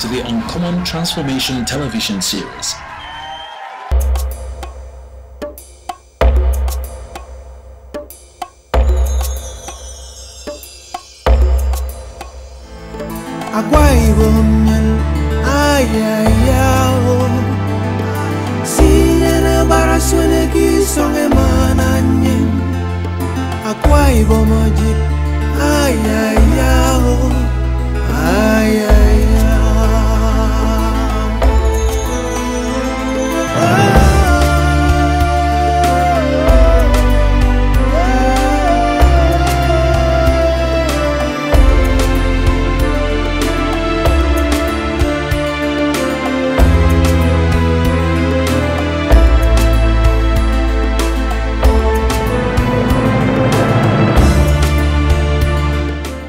to the Uncommon Transformation television series. Akwa Ibom, ayayao, sinyana barasune kisonge mananye. Akwa Ibom ojit, ayayao, ayayao.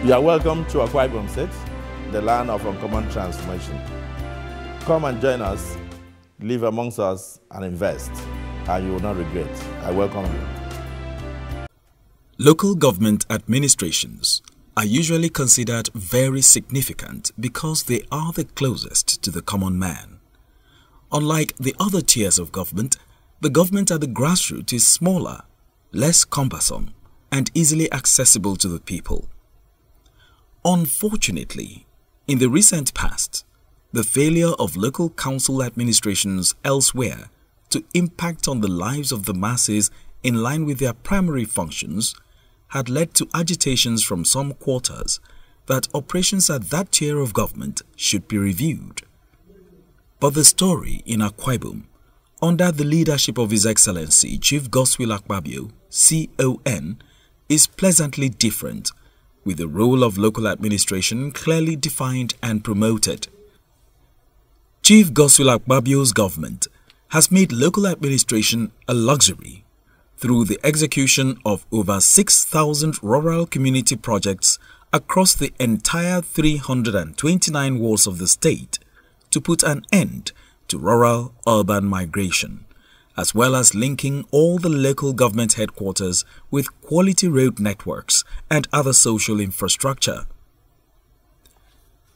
You are welcome to Akwa Ibom State, the land of uncommon transformation. Come and join us, live amongst us, and invest, and you will not regret. I welcome you. Local government administrations are usually considered very significant because they are the closest to the common man. Unlike the other tiers of government, the government at the grassroots is smaller, less cumbersome, and easily accessible to the people. Unfortunately, in the recent past, the failure of local council administrations elsewhere to impact on the lives of the masses in line with their primary functions had led to agitations from some quarters that operations at that tier of government should be reviewed. But the story in Akwa Ibom, under the leadership of His Excellency Chief Godswill Akpabio, CON, is pleasantly different, with the role of local administration clearly defined and promoted. Chief Godswill Akpabio's government has made local administration a luxury through the execution of over 6,000 rural community projects across the entire 329 wards of the state to put an end to rural-urban migration, as well as linking all the local government headquarters with quality road networks and other social infrastructure.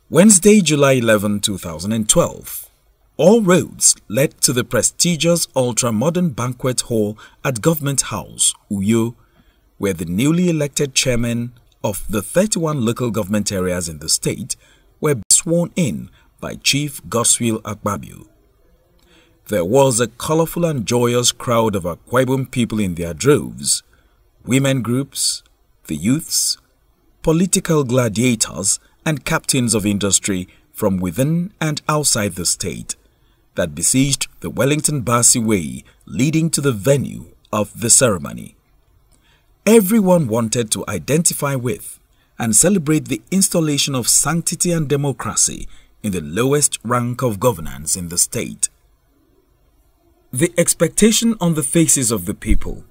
Wednesday, July 11, 2012, all roads led to the prestigious ultra-modern banquet hall at Government House, Uyo, where the newly elected chairmen of the 31 local government areas in the state were sworn in by Chief Godswill Akpabio. There was a colorful and joyous crowd of Akwa Ibom people in their droves, women groups, the youths, political gladiators and captains of industry from within and outside the state that besieged the Wellington Bassey Way leading to the venue of the ceremony. Everyone wanted to identify with and celebrate the installation of sanctity and democracy in the lowest rank of governance in the state. The expectation on the faces of the people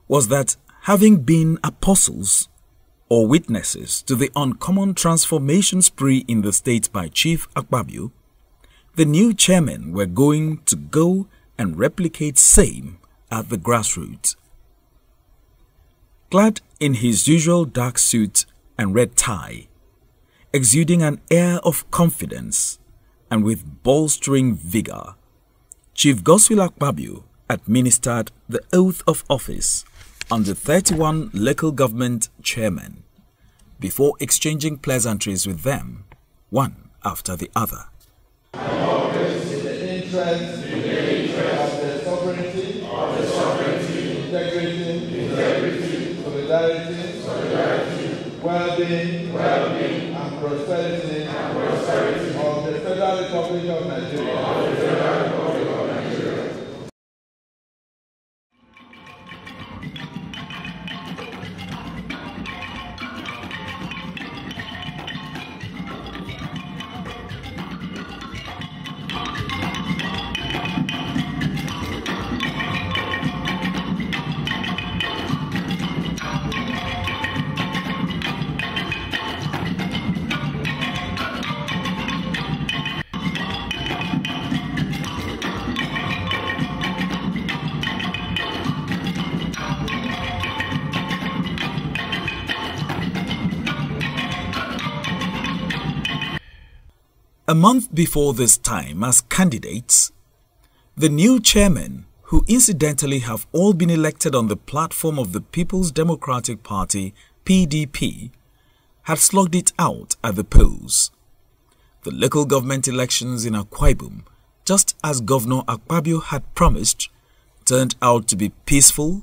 was that, having been apostles or witnesses to the uncommon transformation spree in the state by Chief Akpabio, the new chairmen were going to go and replicate same at the grassroots. Clad in his usual dark suit and red tie, exuding an air of confidence and with bolstering vigor, Chief Godswill Akpabio administered the oath of office on the 31 local government chairmen before exchanging pleasantries with them, one after the other. Always in the interest of the sovereignty, integrity, solidarity, well-being, and prosperity of the Federal Republic of Nigeria. A month before this time as candidates, the new chairmen, who incidentally have all been elected on the platform of the People's Democratic Party, PDP, had slugged it out at the polls. The local government elections in Akwa Ibom, just as Governor Akpabio had promised, turned out to be peaceful,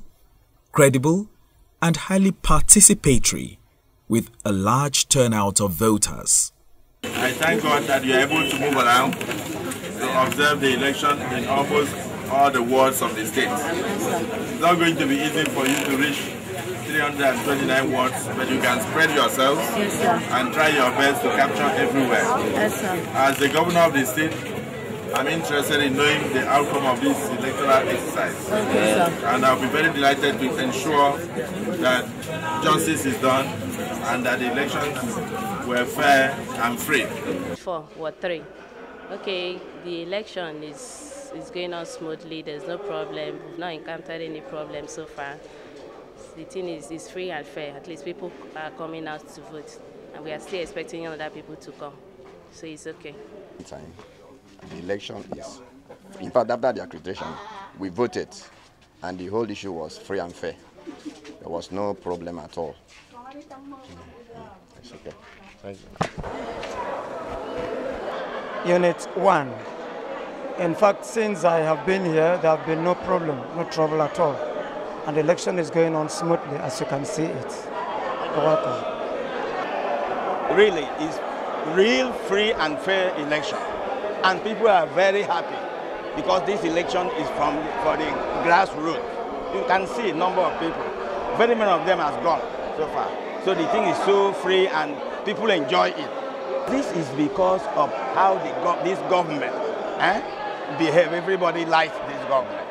credible, and highly participatory, with a large turnout of voters. I thank God that you are able to move around to observe the election in almost all the wards of the state. It's not going to be easy for you to reach 329 wards, but you can spread yourselves and try your best to capture everywhere. As the governor of the state, I'm interested in knowing the outcome of this electoral exercise. And I'll be very delighted to ensure that justice is done and that the elections were fair and free. 4 Ward 3. Okay, the election is going on smoothly. There's no problem. We've not encountered any problem so far. The thing is free and fair. At least people are coming out to vote, and we are still expecting other people to come. So it's okay. The election is, in fact, after the accreditation, we voted, and the whole issue was free and fair. There was no problem at all. It's okay. Thank you. Unit 1. In fact, since I have been here, there have been no problem, no trouble at all. And the election is going on smoothly, as you can see it. You're welcome. Really, it's real free and fair election. And people are very happy because this election is for the grassroots. You can see a number of people. Very many of them has gone so far. So the thing is so free and people enjoy it. This is because of how this government behave. Everybody likes this government,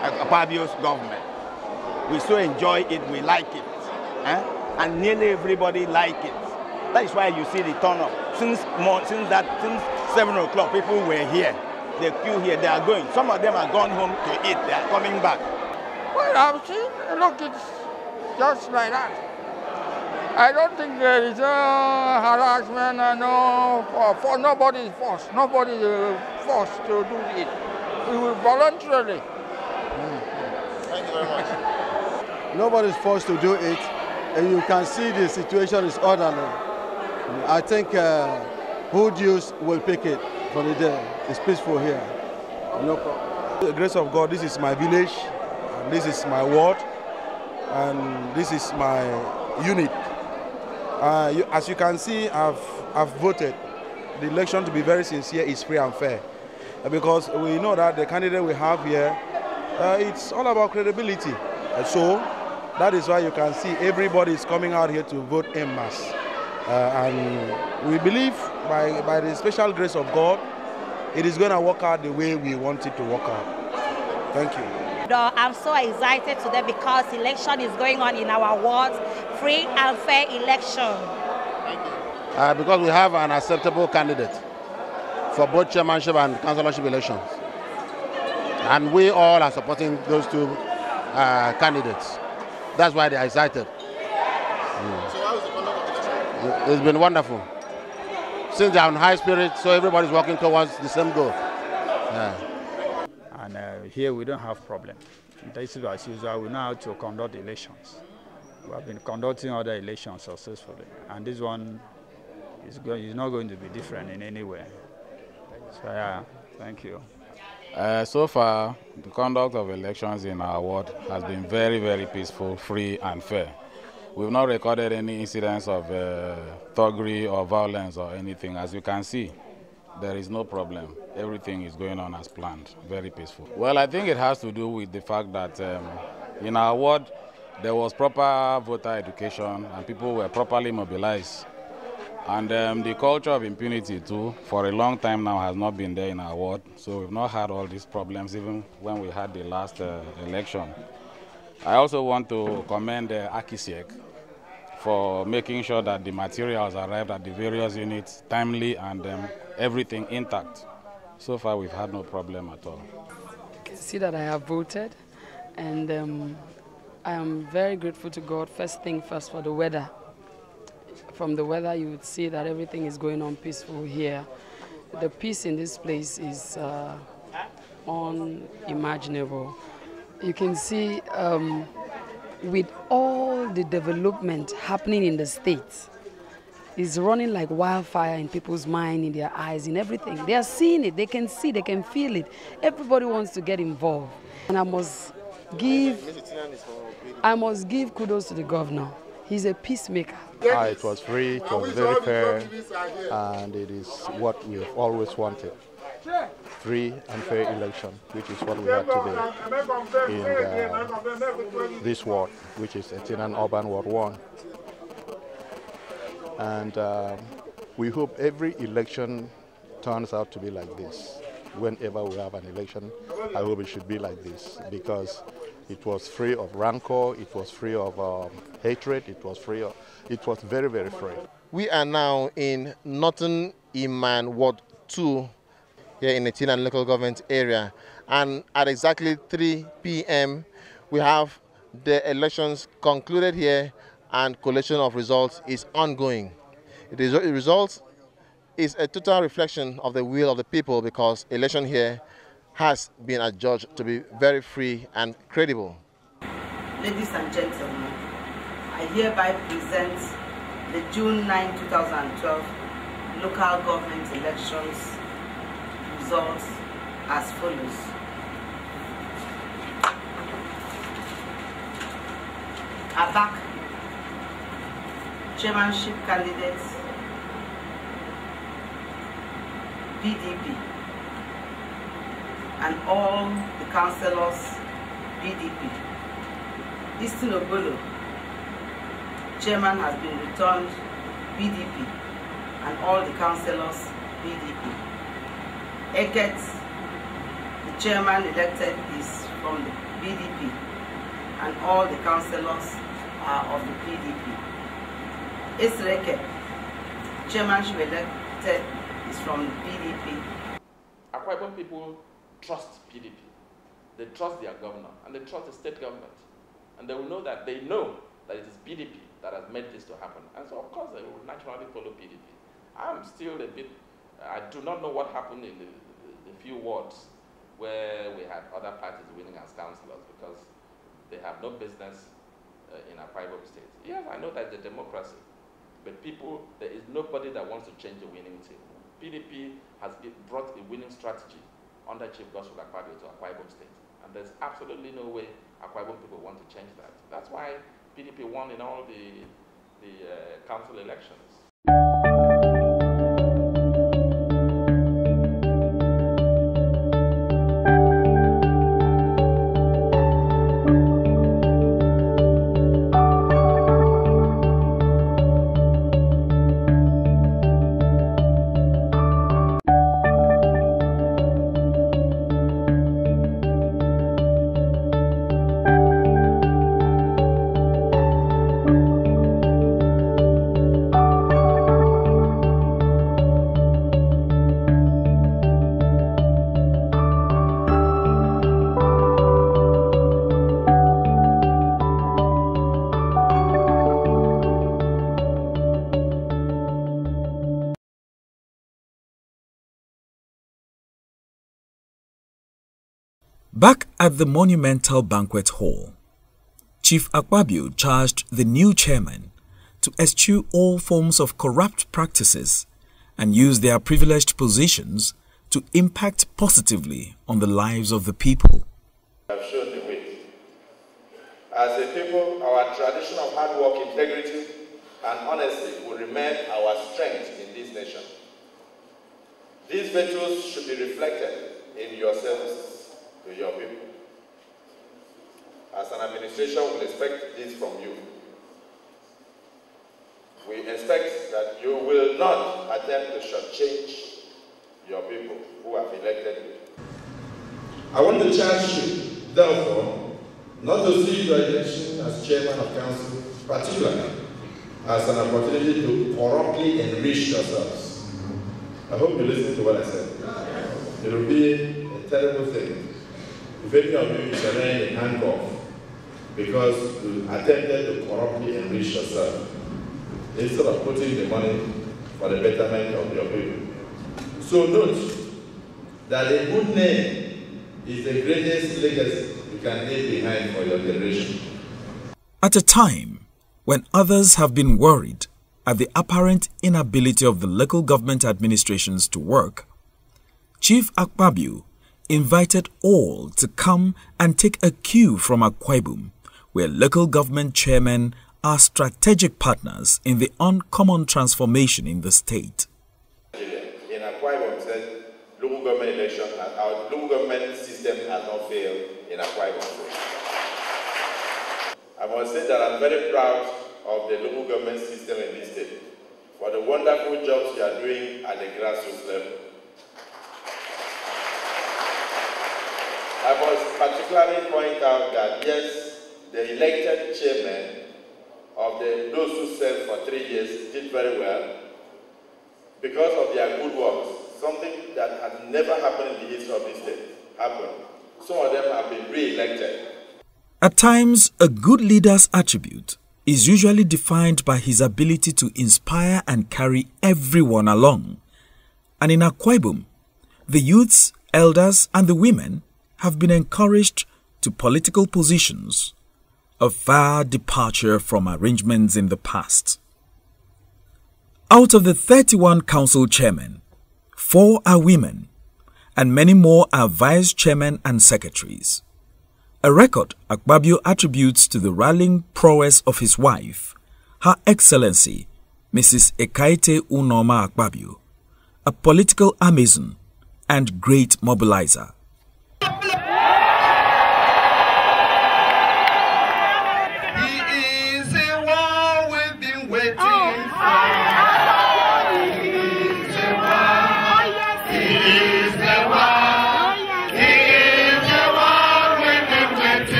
Akpabio's government. We so enjoy it, we like it. And nearly everybody like it. That is why you see the turn up. Since 7 o'clock, people were here. They queue here, they are going. Some of them are gone home to eat, they are coming back. Well, I've seen, look, it's just like that. I don't think there is a harassment, for nobody is forced. Nobody is forced to do it. We will voluntarily. Thank you very much. Nobody is forced to do it, and you can see the situation is orderly. I think Hood Youth will pick it for the day. It's peaceful here. No problem. The grace of God, this is my village, and this is my ward, and this is my unit. As you can see, I've voted. The election, to be very sincere, is free and fair. Because we know that the candidate we have here, it's all about credibility. So that is why you can see everybody is coming out here to vote en masse. And we believe by the special grace of God, it is going to work out the way we want it to work out. Thank you. I'm so excited today because election is going on in our wards, free and fair election. Thank you. Because we have an acceptable candidate for both chairmanship and councillorship elections. And we all are supporting those two candidates. That's why they are excited. So how is the conduct of the election? It's been wonderful. Since they are on high spirit, so everybody's working towards the same goal. Yeah. And here we don't have problem. This is as usual. We know how to conduct elections. We have been conducting other elections successfully, and this one is not going to be different in any way. So yeah, thank you. So far, the conduct of elections in our ward has been very, very peaceful, free and fair. We've not recorded any incidents of thuggery or violence or anything. As you can see, there is no problem. Everything is going on as planned, very peaceful. Well, I think it has to do with the fact that in our ward, there was proper voter education and people were properly mobilized. And the culture of impunity too, for a long time now, has not been there in our ward. So we've not had all these problems even when we had the last election. I also want to commend Akisiek for making sure that the materials arrived at the various units timely and everything intact. So far, we've had no problem at all. You can see that I have voted, and I am very grateful to God, first thing first, for the weather. from the weather, you would see that everything is going on peaceful here. The peace in this place is unimaginable. You can see with all the development happening in the state, it's running like wildfire in people's mind, in their eyes, in everything. They are seeing it, they can see, they can feel it. Everybody wants to get involved. And I must give kudos to the governor. He's a peacemaker. It was free, it was very fair, and it is what we have always wanted. Free and fair election, which is what we had today in this ward, which is Etinan Urban Ward 1. And we hope every election turns out to be like this. Whenever we have an election, I hope it should be like this, because it was free of rancor, it was free of hatred, it was very, very free. We are now in Northern Iman Ward 2 here in the Etinan local government area, and at exactly 3 p.m. we have the elections concluded here, and collation of results is ongoing. The result is a total reflection of the will of the people, because election here has been adjudged to be very free and credible. Ladies and gentlemen, I hereby present the June 9, 2012 local government elections results as follows. Abak chairmanship candidates PDP, and all the councillors PDP. Eastern Obolo chairman has been returned PDP, and all the councillors PDP. Eket, the chairman elected, is from the PDP, and all the councillors are of the PDP. Esreke, chairmanship elected, is from the PDP. Akwa Ibom people trust PDP. They trust their governor, and they trust the state government. And they will know that it is PDP that has made this to happen. And so, of course, they will naturally follow PDP. I'm still a bit, I do not know what happened in the few wards where we had other parties winning as councillors, because they have no business in Akwa Ibom State. Yes, I know that it's a democracy, but there is nobody that wants to change the winning team. PDP has brought a winning strategy under Chief Godswill Akpabio to Akwa Ibom State, and there's absolutely no way Akwa Ibom people want to change that. That's why PDP won in all the council elections. Back at the monumental banquet hall, Chief Akpabio charged the new chairman to eschew all forms of corrupt practices and use their privileged positions to impact positively on the lives of the people. Have shown the way. As a people, our tradition of hard work, integrity, and honesty will remain our strength in this nation. These virtues should be reflected in your services to your people. As an administration, we expect this from you. We expect that you will not attempt to shortchange your people who have elected you. I want to charge you, therefore, not to see your election as chairman of council, particularly as an opportunity to corruptly enrich yourselves. I hope you listen to what I said. It will be a terrible thing if any of you is remain in handcuff because you attempted to corruptly enrich yourself. instead of putting the money for the betterment of your people. So note that a good name is the greatest legacy you can leave behind for your generation. At a time when others have been worried at the apparent inability of the local government administrations to work, Chief Akpabio invited all to come and take a cue from Akwa Ibom, where local government chairmen are strategic partners in the uncommon transformation in the state. In Akwa Ibom said, local government election, our local government system has not failed in Akwa Ibom. I must say that I'm very proud of the local government system in this state for the wonderful jobs you are doing at the grassroots level. I must particularly point out that yes, the elected chairman of those who served for 3 years did very well because of their good works. Something that has never happened in the history of this state happened. Some of them have been re-elected. At times, a good leader's attribute is usually defined by his ability to inspire and carry everyone along. And in Akwa Ibom, the youths, elders, and the women have been encouraged to political positions, a far departure from arrangements in the past. Out of the 31 council chairmen, 4 are women, and many more are vice chairmen and secretaries. A record Akpabio attributes to the rallying prowess of his wife, Her Excellency, Mrs. Ekaite Unoma Akpabio, a political Amazon and great mobilizer.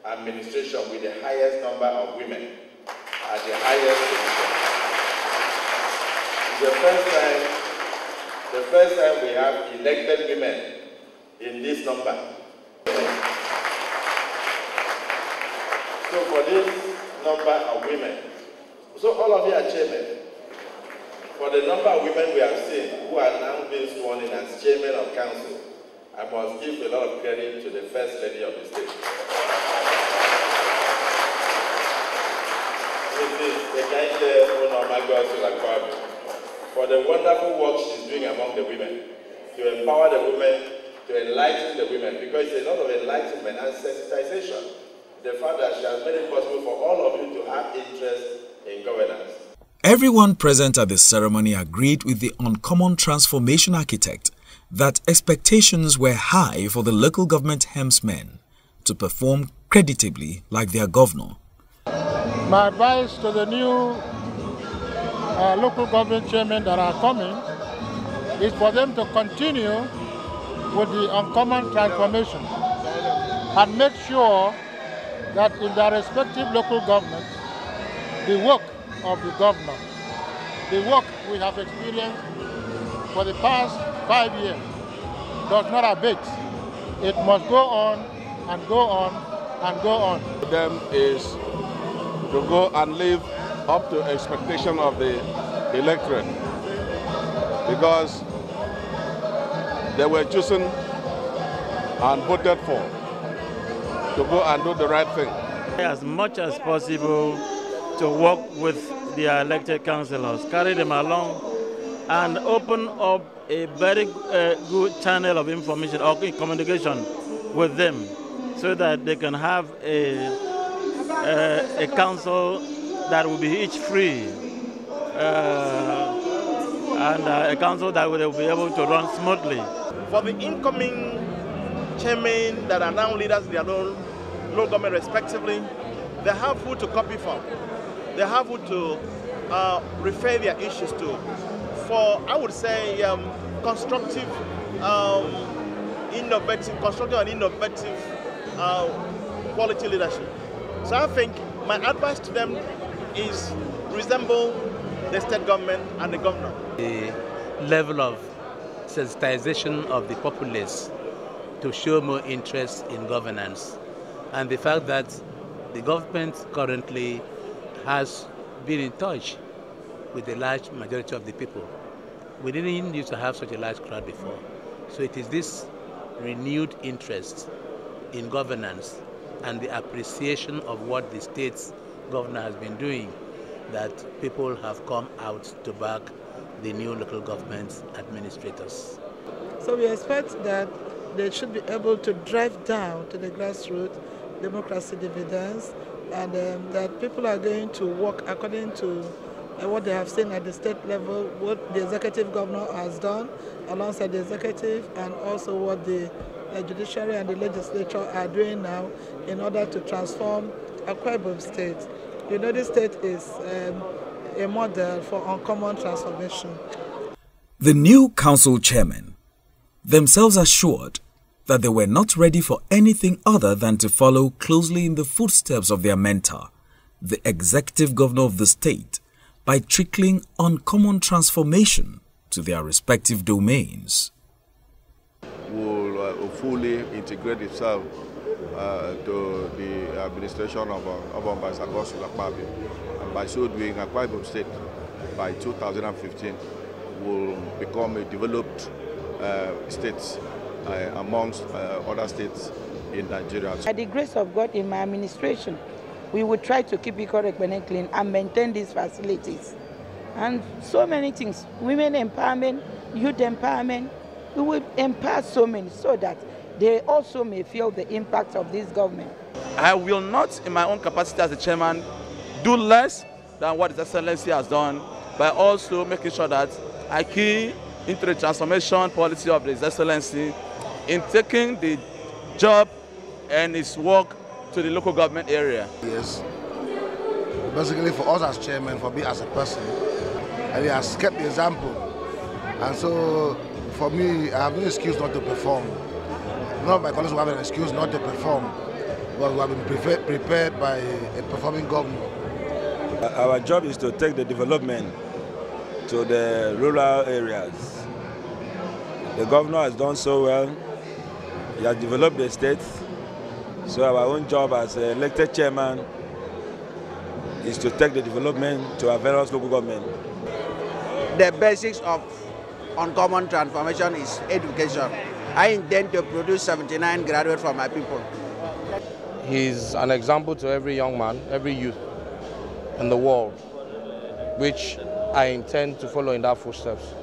Administration with the highest number of women at the highest position. It's the first time we have elected women in this number. So for this number of women, so all of you are chairmen. For the number of women we have seen who are now being sworn in as chairmen of council, I must give a lot of credit to the First Lady of the state. Mrs. Ekaite Unoma Godswill for the wonderful work she's doing among the women, to empower the women, to enlighten the women, because it's a lot of enlightenment and sensitization. The fact that she has made it possible for all of you to have interest in governance. Everyone present at the ceremony agreed with the uncommon transformation architect that expectations were high for the local government helmsmen to perform creditably like their governor. My advice to the new local government chairmen that are coming is for them to continue with the uncommon transformation and make sure that in their respective local governments, the work of the governor, the work we have experienced for the past 5 years does not abate. It must go on and go on and go on. Them is to go and live up to expectation of the electorate, because they were chosen and voted for to go and do the right thing. As much as possible to work with their elected councillors, carry them along and open up a very good channel of information or communication with them so that they can have a council that will be each free and a council that will be able to run smoothly. For the incoming chairmen that are now leaders in their own local government respectively, they have who to copy from. They have who to refer their issues to. For, I would say, constructive and innovative quality leadership. So I think my advice to them is resemble the state government and the governor. The level of sensitization of the populace to show more interest in governance. And the fact that the government currently has been in touch with the large majority of the people. We didn't used to have such a large crowd before. So it is this renewed interest in governance and the appreciation of what the state's governor has been doing that people have come out to back the new local government administrators. So we expect that they should be able to drive down to the grassroots democracy dividends, and that people are going to work according to what they have seen at the state level, what the executive governor has done alongside the executive, and also what the judiciary and the legislature are doing now in order to transform Akwa Ibom State. You know, this state is a model for uncommon transformation. The new council chairmen themselves assured that they were not ready for anything other than to follow closely in the footsteps of their mentor, the executive governor of the state, by trickling uncommon transformation to their respective domains. Will fully integrate itself to the administration of Godswill Akpabio, and by so doing, Akwa Ibom State by 2015 will become a developed state amongst other states in Nigeria. By the grace of God, in my administration, we will try to keep it correct and clean and maintain these facilities. And so many things, women empowerment, youth empowerment, we will empower so many so that they also may feel the impact of this government. I will not, in my own capacity as the chairman, do less than what His Excellency has done, by also making sure that I key into the transformation policy of His Excellency in taking the job and his work to the local government area. Yes. Basically for us as chairman, for me as a person, and he has kept the example. And so for me, I have no excuse not to perform. None of my colleagues will have an excuse not to perform, but we have been prepared by a performing governor. Our job is to take the development to the rural areas. The governor has done so well. He has developed the state. So our own job as elected chairman is to take the development to our various local government. The basics of uncommon transformation is education. I intend to produce 79 graduates for my people. He's an example to every young man, every youth in the world, which I intend to follow in that footsteps.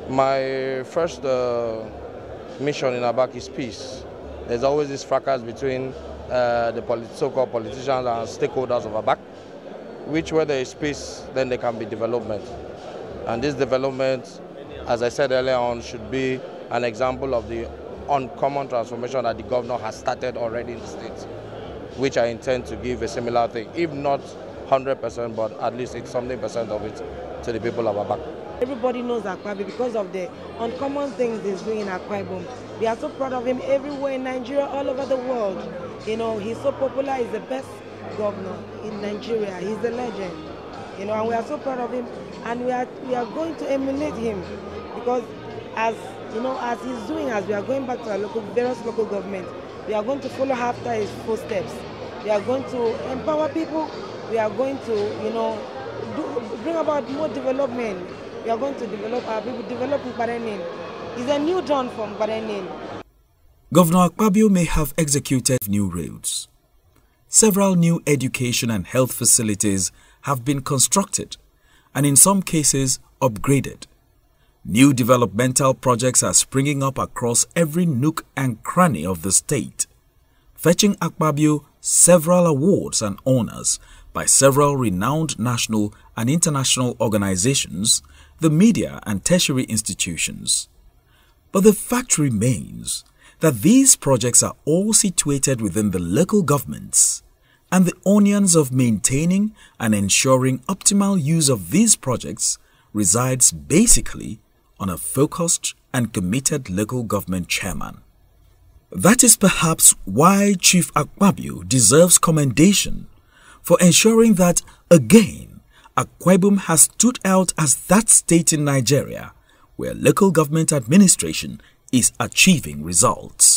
My first mission in Abak is peace. There's always this fracas between the so-called politicians and stakeholders of Abak, which where there is peace, then there can be development. And this development, as I said earlier on, should be an example of the uncommon transformation that the governor has started already in the state, which I intend to give a similar thing, if not 100%, but at least 80% of it to the people of Abak. Everybody knows Akpabio because of the uncommon things he's doing in Akwa Ibom. We are so proud of him everywhere in Nigeria, all over the world. You know, he's so popular, he's the best governor in Nigeria, he's the legend. You know, and we are so proud of him, and we are going to emulate him, because as you know, as he's doing, as we are going back to our various local governments, we are going to follow after his footsteps. We are going to empower people. We are going to, you know, bring about more development. We are going to develop our people, develop Barenin. It's a new dawn from Barenin. Governor Akpabio may have executed new roads. Several new education and health facilities have been constructed and in some cases upgraded. New developmental projects are springing up across every nook and cranny of the state, fetching Akpabio several awards and honors by several renowned national and international organizations, the media and tertiary institutions. But the fact remains that these projects are all situated within the local governments, and the onions of maintaining and ensuring optimal use of these projects resides basically on a focused and committed local government chairman. That is perhaps why Chief Akpabio deserves commendation for ensuring that, again, Akwa Ibom has stood out as that state in Nigeria where local government administration is achieving results.